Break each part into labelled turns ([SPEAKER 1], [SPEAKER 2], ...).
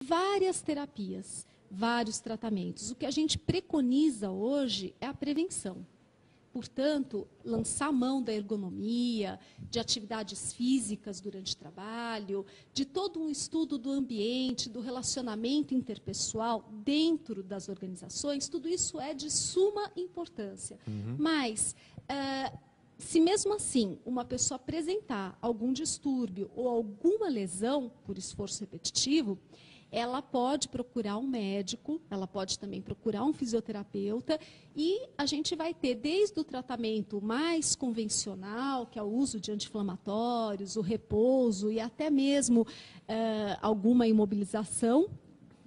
[SPEAKER 1] várias terapias, vários tratamentos. O que a gente preconiza hoje é a prevenção. Portanto, lançar mão da ergonomia, de atividades físicas durante o trabalho, de todo um estudo do ambiente, do relacionamento interpessoal dentro das organizações, tudo isso é de suma importância. Mas, se mesmo assim uma pessoa apresentar algum distúrbio ou alguma lesão por esforço repetitivo, ela pode procurar um médico, ela pode também procurar um fisioterapeuta e a gente vai ter desde o tratamento mais convencional, que é o uso de anti-inflamatórios, o repouso e até mesmo alguma imobilização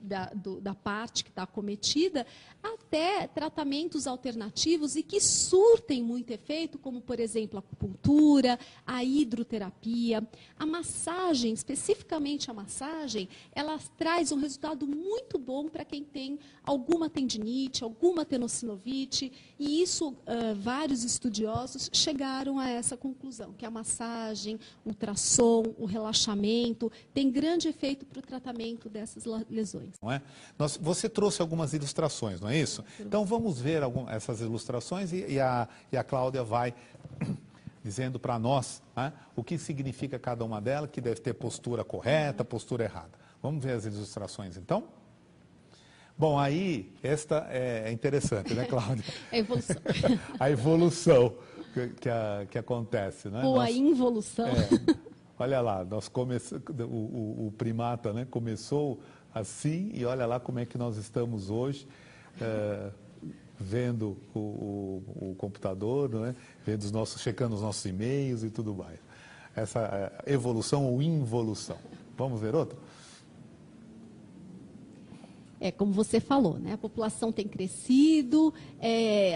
[SPEAKER 1] da parte que está acometida, até tratamentos alternativos e que surtem muito efeito, como, por exemplo, a acupuntura, a hidroterapia, a massagem, especificamente a massagem, ela traz um resultado muito bom para quem tem alguma tendinite, alguma tenossinovite, e isso, vários estudiosos chegaram a essa conclusão, que a massagem, o ultrassom, o relaxamento, tem grande efeito para o tratamento dessas lesões.
[SPEAKER 2] Não é? Você trouxe algumas ilustrações, não é isso? Então vamos ver essas ilustrações e a Cláudia vai dizendo para nós, né, o que significa cada uma delas, que deve ter postura correta, postura errada. Vamos ver as ilustrações então? Bom, aí, esta é interessante, né, Cláudia?
[SPEAKER 1] A evolução.
[SPEAKER 2] A evolução que acontece, né?
[SPEAKER 1] Ou a involução.
[SPEAKER 2] Olha lá, o primata, né, começou assim e olha lá como é que nós estamos hoje, vendo o computador, né, checando os nossos e-mails e tudo mais. Essa evolução ou involução. Vamos ver outra?
[SPEAKER 1] Como você falou, né? A população tem crescido,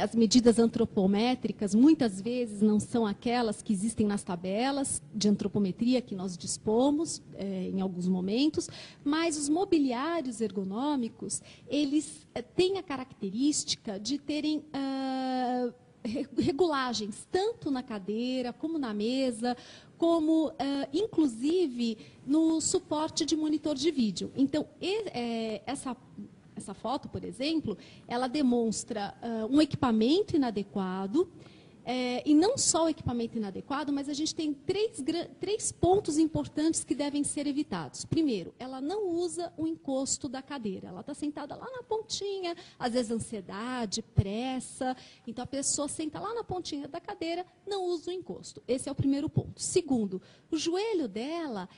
[SPEAKER 1] as medidas antropométricas muitas vezes não são aquelas que existem nas tabelas de antropometria que nós dispomos em alguns momentos, mas os mobiliários ergonômicos, eles têm a característica de terem regulagens, tanto na cadeira, como na mesa, como, inclusive, no suporte de monitor de vídeo. Então, essa foto, por exemplo, ela demonstra um equipamento inadequado, e não só o equipamento inadequado, mas a gente tem três pontos importantes que devem ser evitados. Primeiro, ela não usa o encosto da cadeira. Ela está sentada lá na pontinha, às vezes ansiedade, pressa. Então, a pessoa senta lá na pontinha da cadeira, não usa o encosto. Esse é o primeiro ponto. Segundo, o joelho dela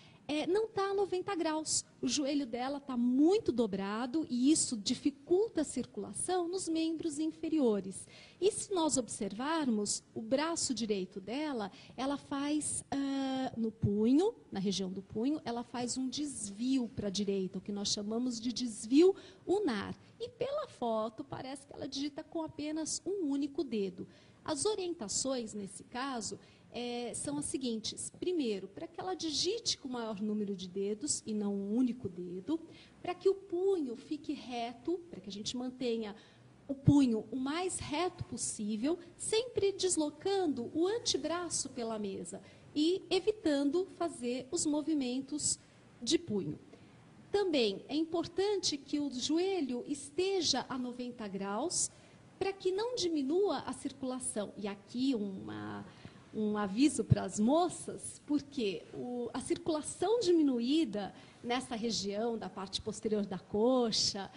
[SPEAKER 1] não está a 90 graus. O joelho dela está muito dobrado e isso dificulta a circulação nos membros inferiores. E se nós observarmos, o braço direito dela, ela faz no punho, na região do punho, ela faz um desvio para a direita, o que nós chamamos de desvio unar. E pela foto, parece que ela digita com apenas um único dedo. As orientações, nesse caso, são as seguintes. Primeiro, para que ela digite com o maior número de dedos e não um único dedo, para que o punho fique reto, para que a gente mantenha o punho o mais reto possível, sempre deslocando o antebraço pela mesa e evitando fazer os movimentos de punho. Também é importante que o joelho esteja a 90 graus para que não diminua a circulação. E aqui um aviso para as moças, porque a circulação diminuída nessa região da parte posterior da coxa,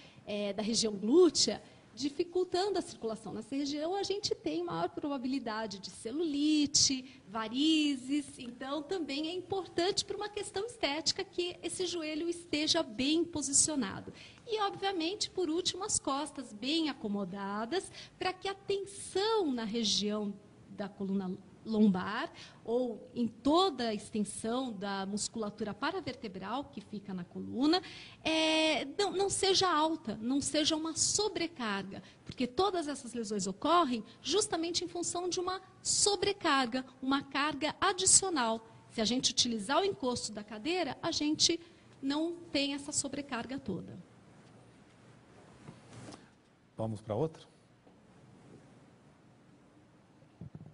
[SPEAKER 1] da região glútea, dificultando a circulação. Nessa região, a gente tem maior probabilidade de celulite, varizes, então também é importante para uma questão estética que esse joelho esteja bem posicionado. E, obviamente, por último, as costas bem acomodadas, para que a tensão na região da coluna lombar ou em toda a extensão da musculatura paravertebral que fica na coluna, não seja alta, não seja uma sobrecarga, porque todas essas lesões ocorrem justamente em função de uma sobrecarga, uma carga adicional. Se a gente utilizar o encosto da cadeira, a gente não tem essa sobrecarga toda.
[SPEAKER 2] Vamos para outra?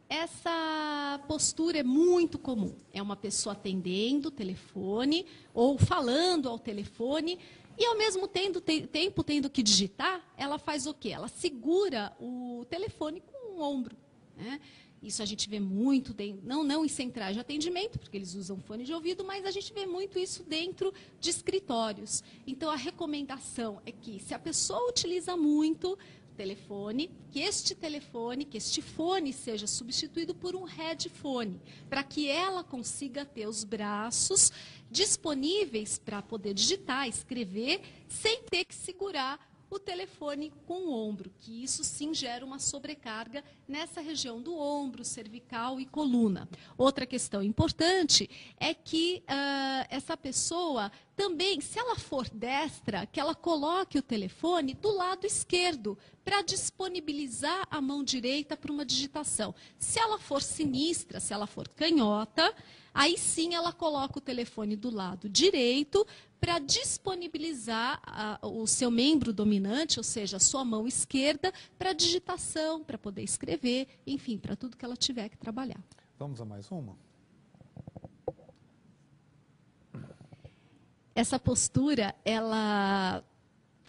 [SPEAKER 1] Essa postura é muito comum. É uma pessoa atendendo o telefone ou falando ao telefone E, ao mesmo tempo, tendo que digitar, ela faz o quê? Ela segura o telefone com o ombro, né? Isso a gente vê muito, não em centrais de atendimento, porque eles usam fone de ouvido, mas a gente vê muito isso dentro de escritórios. Então, a recomendação é que, se a pessoa utiliza muito o telefone, que este fone seja substituído por um headphone, para que ela consiga ter os braços disponíveis para poder digitar, escrever, sem ter que segurar o telefone com o ombro, que isso sim gera uma sobrecarga nessa região do ombro, cervical e coluna. Outra questão importante é que essa pessoa também, se ela for destra, que ela coloque o telefone do lado esquerdo, para disponibilizar a mão direita para uma digitação. Se ela for sinistra, se ela for canhota, aí sim ela coloca o telefone do lado direito para disponibilizar o seu membro dominante, ou seja, a sua mão esquerda, para digitação, para poder escrever, enfim, para tudo que ela tiver que trabalhar.
[SPEAKER 2] Vamos a mais uma?
[SPEAKER 1] Essa postura, ela,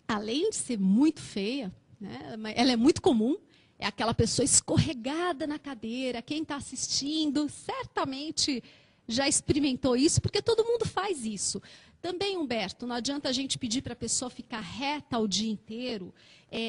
[SPEAKER 1] além de ser muito feia, né, ela é muito comum. É aquela pessoa escorregada na cadeira. Quem está assistindo certamente já experimentou isso, porque todo mundo faz isso. Também, Humberto, não adianta a gente pedir para a pessoa ficar reta o dia inteiro,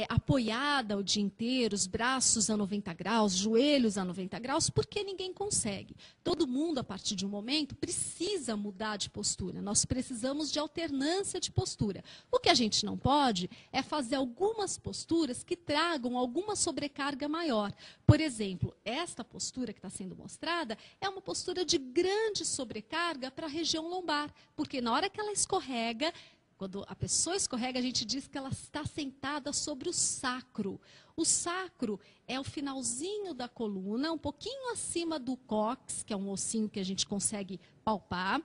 [SPEAKER 1] apoiada o dia inteiro, os braços a 90 graus, joelhos a 90 graus, porque ninguém consegue. Todo mundo, a partir de um momento, precisa mudar de postura. Nós precisamos de alternância de postura. O que a gente não pode é fazer algumas posturas que tragam alguma sobrecarga maior. Por exemplo, esta postura que está sendo mostrada é uma postura de grande sobrecarga para a região lombar, porque na hora que ela escorrega, quando a pessoa escorrega, a gente diz que ela está sentada sobre o sacro. O sacro é o finalzinho da coluna, um pouquinho acima do cóccix, que é um ossinho que a gente consegue palpar.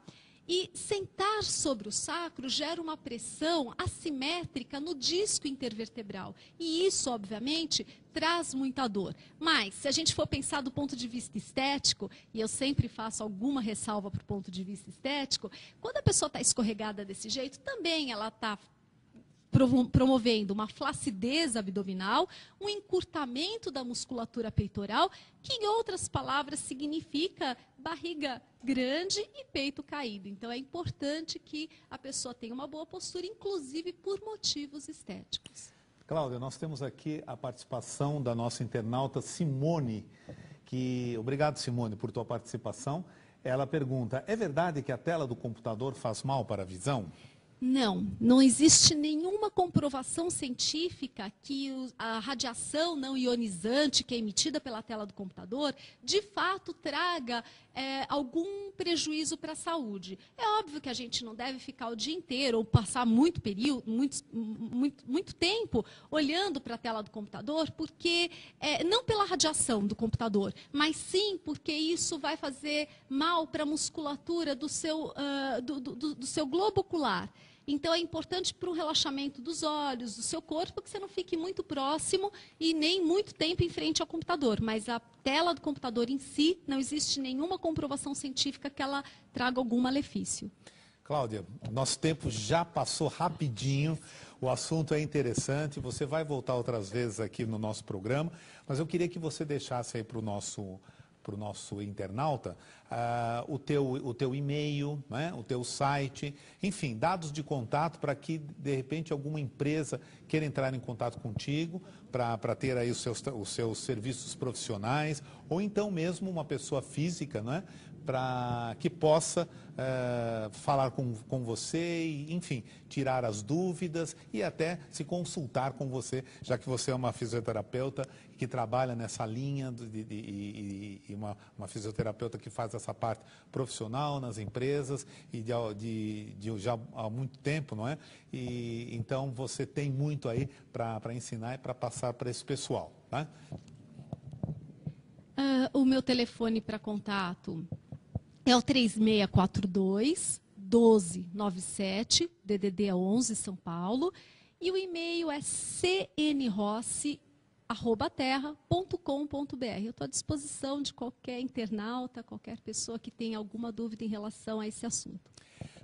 [SPEAKER 1] E sentar sobre o sacro gera uma pressão assimétrica no disco intervertebral. E isso, obviamente, traz muita dor. Mas, se a gente for pensar do ponto de vista estético, e eu sempre faço alguma ressalva para o ponto de vista estético, quando a pessoa está escorregada desse jeito, também ela está promovendo uma flacidez abdominal, um encurtamento da musculatura peitoral, que, em outras palavras, significa barriga grande e peito caído. Então, é importante que a pessoa tenha uma boa postura, inclusive por motivos estéticos.
[SPEAKER 2] Cláudia, nós temos aqui a participação da nossa internauta Simone, obrigado, Simone, por tua participação. Ela pergunta, é verdade que a tela do computador faz mal para a visão?
[SPEAKER 1] Não existe nenhuma comprovação científica que a radiação não ionizante que é emitida pela tela do computador, de fato, traga algum prejuízo para a saúde. É óbvio que a gente não deve ficar o dia inteiro ou passar muito tempo olhando para a tela do computador, porque não pela radiação do computador, mas sim porque isso vai fazer mal para a musculatura do seu globo ocular. Então, é importante para o relaxamento dos olhos, do seu corpo, que você não fique muito próximo e nem muito tempo em frente ao computador. Mas a tela do computador em si, não existe nenhuma comprovação científica que ela traga algum malefício.
[SPEAKER 2] Cláudia, nosso tempo já passou rapidinho, o assunto é interessante, você vai voltar outras vezes aqui no nosso programa, mas eu queria que você deixasse aí para o nosso internauta, o teu e-mail, né, o teu site, enfim, dados de contato para que, de repente, alguma empresa queira entrar em contato contigo para ter aí os seus serviços profissionais, ou então mesmo uma pessoa física, né, para que possa falar com você e, enfim, tirar as dúvidas e até se consultar com você, já que você é uma fisioterapeuta que trabalha nessa linha e uma fisioterapeuta que faz essa parte profissional nas empresas e já há muito tempo, não é? E então você tem muito aí para ensinar e para passar para esse pessoal, tá?
[SPEAKER 1] O meu telefone para contato é o 3642-1297, DDD 11, São Paulo. E o e-mail é cnrossi@terra.com.br. Eu estou à disposição de qualquer internauta, qualquer pessoa que tenha alguma dúvida em relação a esse assunto.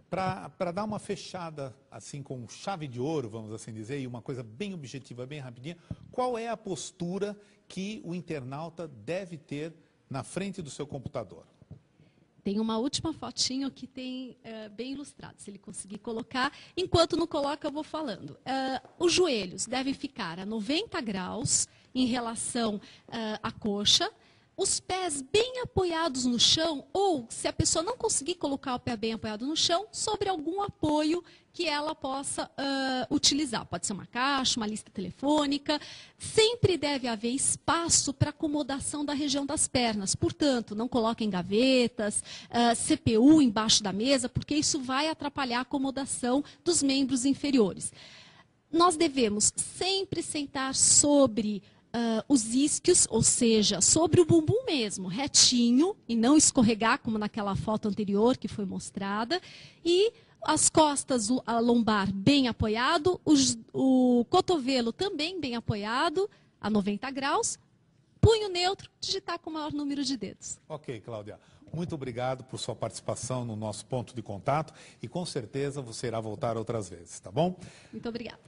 [SPEAKER 2] Para dar uma fechada, assim, com chave de ouro, vamos assim dizer, e uma coisa bem objetiva, bem rapidinha, qual é a postura que o internauta deve ter na frente do seu computador?
[SPEAKER 1] Tem uma última fotinho que tem bem ilustrado, se ele conseguir colocar. Enquanto não coloca, eu vou falando. Os joelhos devem ficar a 90 graus em relação à coxa. Os pés bem apoiados no chão, ou se a pessoa não conseguir colocar o pé bem apoiado no chão, sobre algum apoio que ela possa utilizar. Pode ser uma caixa, uma lista telefônica. Sempre deve haver espaço para acomodação da região das pernas. Portanto, não coloquem gavetas, CPU embaixo da mesa, porque isso vai atrapalhar a acomodação dos membros inferiores. Nós devemos sempre sentar sobre os isquios, ou seja, sobre o bumbum mesmo, retinho, e não escorregar, como naquela foto anterior que foi mostrada, e as costas, a lombar bem apoiado, o cotovelo também bem apoiado, a 90 graus, punho neutro, digitar com o maior número de dedos.
[SPEAKER 2] Ok, Cláudia. Muito obrigado por sua participação no nosso ponto de contato e com certeza você irá voltar outras vezes, tá bom?
[SPEAKER 1] Muito obrigada.